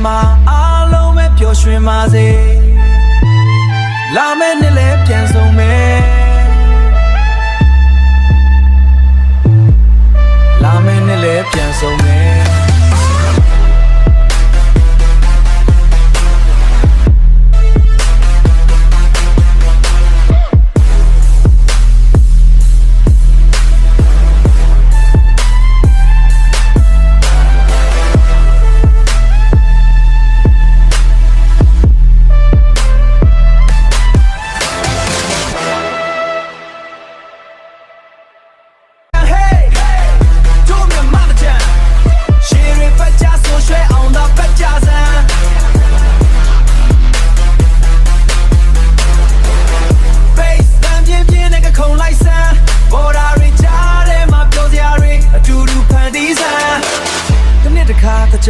မှာအားလုံးပဲပျော်ရွှင်ပါစေလာမယ့်နှစ်လည်းပြန်ဆုံးမယ်လာမယ့်နှစ်လည်းပြန်ဆုံးမယ်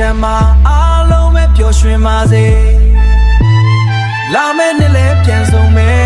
ကျမ်းမာအားလုံးပဲပျော်ရွှင်ပါစေလာမယ့်နှစ်လည်းပြန်ဆုံးမယ်